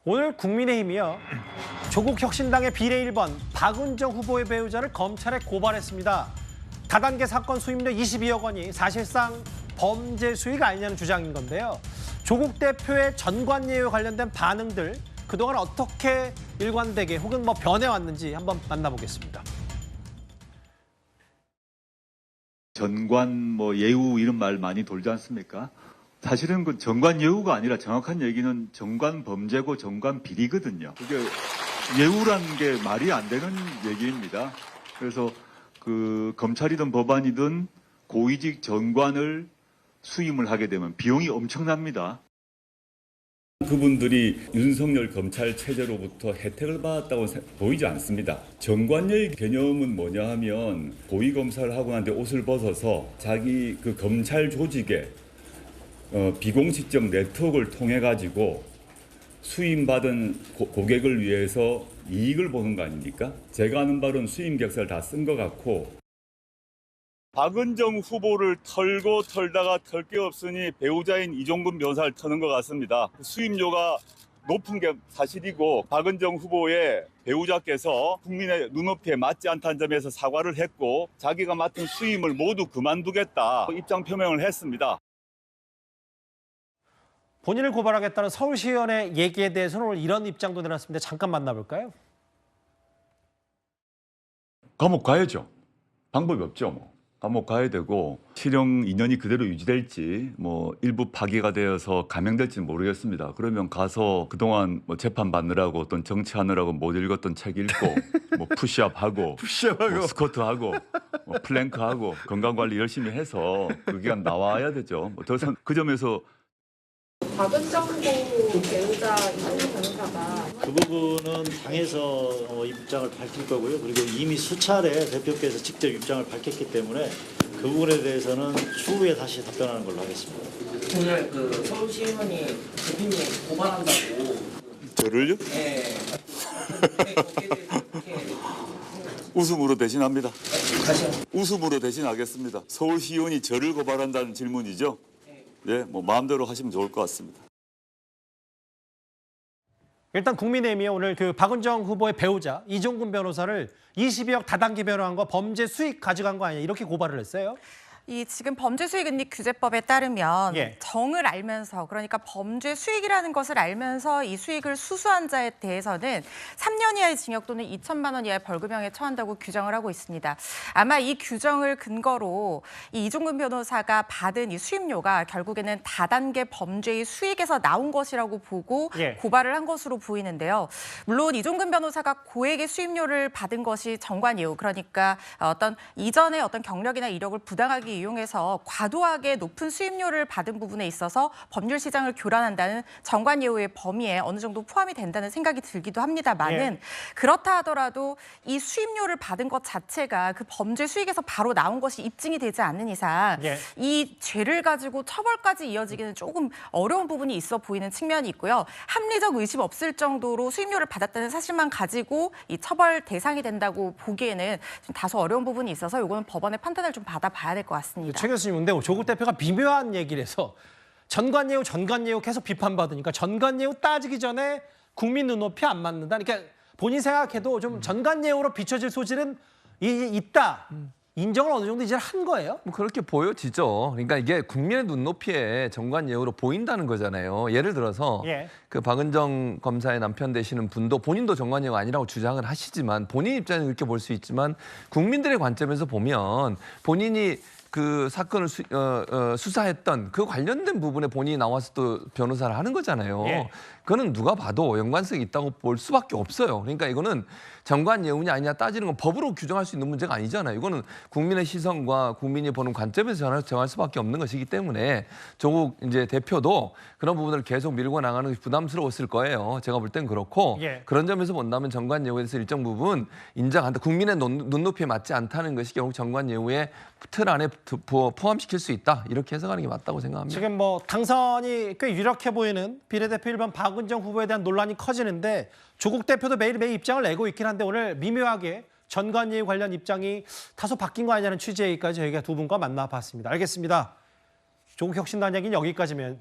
오늘 국민의힘이요. 조국 혁신당의 비례 1번 박은정 후보의 배우자를 검찰에 고발했습니다. 다단계 사건 수임료 22억 원이 사실상 범죄 수익 아니냐는 주장인 건데요. 조국 대표의 전관예우에 관련된 반응들 그동안 어떻게 일관되게 혹은 변해왔는지 한번 만나보겠습니다. 전관 예우 이런 말 많이 돌지 않습니까? 사실은 그 전관 예우가 아니라 정확한 얘기는 전관 범죄고 전관 비리거든요. 그게 예우라는 게 말이 안 되는 얘기입니다. 그래서 그 검찰이든 법안이든 고위직 전관을 수임을 하게 되면 비용이 엄청납니다. 그분들이 윤석열 검찰 체제로부터 혜택을 받았다고 보이지 않습니다. 전관예의 개념은 뭐냐 하면 고위검사를 하고 난데 옷을 벗어서 자기 그 검찰 조직에 비공식적 네트워크를 통해 가지고 수임받은 고객을 위해서 이익을 보는 거 아닙니까? 제가 아는 바로는 수임 계획서를 다 쓴 것 같고 박은정 후보를 털고 털다가 털 게 없으니 배우자인 이종근 변호사를 터는 것 같습니다. 수임료가 높은 게 사실이고 박은정 후보의 배우자께서 국민의 눈높이에 맞지 않다는 점에서 사과를 했고 자기가 맡은 수임을 모두 그만두겠다 입장 표명을 했습니다. 본인을 고발하겠다는 서울시의원의 얘기에 대해서는 오늘 이런 입장도 내놨습니다. 잠깐 만나볼까요? 감옥 가야죠. 방법이 없죠. 감옥 가야 되고 실형 2년이 그대로 유지될지 일부 파기가 되어서 감형될지는 모르겠습니다. 그러면 가서 그동안 재판 받느라고 어떤 정치하느라고 못 읽었던 책 읽고 푸시업하고 스쿼트하고 플랭크하고 건강관리 열심히 해서 그 기간 나와야 되죠. 더 이상 그 점에서 박은정 후보 배우자 이종근 변호사가 그 부분은 당에서 입장을 밝힐 거고요. 그리고 이미 수차례 대표께서 직접 입장을 밝혔기 때문에 그 부분에 대해서는 추후에 다시 답변하는 걸로 하겠습니다. 오늘 그 서울시의원이 대표님 고발한다고. 저를요? 네. 웃음으로 대신합니다. 다시 한번. 웃음으로 대신하겠습니다. 서울시의원이 저를 고발한다는 질문이죠? 네, 마음대로 하시면 좋을 것 같습니다. 일단 국민의힘이 오늘 그 박은정 후보의 배우자 이종근 변호사를 22억 다단계 변호한 거 범죄 수익 가져간 거 아니냐 이렇게 고발을 했어요. 이 지금 범죄수익은닉규제법에 따르면 예. 정을 알면서 그러니까 범죄 수익이라는 것을 알면서 이 수익을 수수한 자에 대해서는 3년 이하의 징역 또는 2천만 원 이하의 벌금형에 처한다고 규정을 하고 있습니다. 아마 이 규정을 근거로 이 이종근 변호사가 받은 이 수임료가 결국에는 다단계 범죄의 수익에서 나온 것이라고 보고 예. 고발을 한 것으로 보이는데요. 물론 이종근 변호사가 고액의 수임료를 받은 것이 정관예우 그러니까 어떤 이전의 어떤 경력이나 이력을 부당하게 이용해서 과도하게 높은 수임료를 받은 부분에 있어서 법률 시장을 교란한다는 정관예우의 범위에 어느 정도 포함이 된다는 생각이 들기도 합니다만은 그렇다 하더라도 이 수임료를 받은 것 자체가 그 범죄 수익에서 바로 나온 것이 입증이 되지 않는 이상 이 죄를 가지고 처벌까지 이어지기는 조금 어려운 부분이 있어 보이는 측면이 있고요. 합리적 의심 없을 정도로 수임료를 받았다는 사실만 가지고 이 처벌 대상이 된다고 보기에는 좀 다소 어려운 부분이 있어서 이거는 법원의 판단을 좀 받아봐야 될 것 같습니다. 최 교수님, 근데 조국 대표가 미묘한 얘기를 해서 전관예우 계속 비판받으니까 전관예우 따지기 전에 국민 눈높이 안 맞는다. 그러니까 본인 생각해도 좀 전관예우로 비춰질 소질은 있다. 인정을 어느 정도 이제 한 거예요? 그렇게 보여지죠. 그러니까 이게 국민의 눈높이에 전관예우로 보인다는 거잖아요. 예를 들어서 그 박은정 검사의 남편 되시는 분도 본인도 전관예우가 아니라고 주장을 하시지만 본인 입장에는 그렇게 볼 수 있지만 국민들의 관점에서 보면 본인이 그 사건을 수사했던 그 관련된 부분에 본인이 나와서 또 변호사를 하는 거잖아요. 그거는 누가 봐도 연관성이 있다고 볼 수밖에 없어요. 그러니까 이거는 전관예우냐 아니냐 따지는 건 법으로 규정할 수 있는 문제가 아니잖아요. 이거는 국민의 시선과 국민이 보는 관점에서 정할 수밖에 없는 것이기 때문에 조국 이제 대표도 그런 부분을 계속 밀고 나가는 것이 부담스러웠을 거예요. 제가 볼 땐 그렇고 그런 점에서 본다면 전관예우에 대해서 일정 부분 인정한다. 국민의 눈높이에 맞지 않다는 것이 결국 전관예우의 틀 안에 포함시킬 수 있다. 이렇게 해석하는 게 맞다고 생각합니다. 지금 당선이 꽤 유력해 보이는 비례대표 1번 박은정 후보에 대한 논란이 커지는데 조국 대표도 매일매일 입장을 내고 있긴 한데 오늘 미묘하게 전관예우 관련 입장이 다소 바뀐 거 아니냐는 취재까지 저희가 두 분과 만나봤습니다. 알겠습니다. 조국 혁신단 얘기는 여기까지면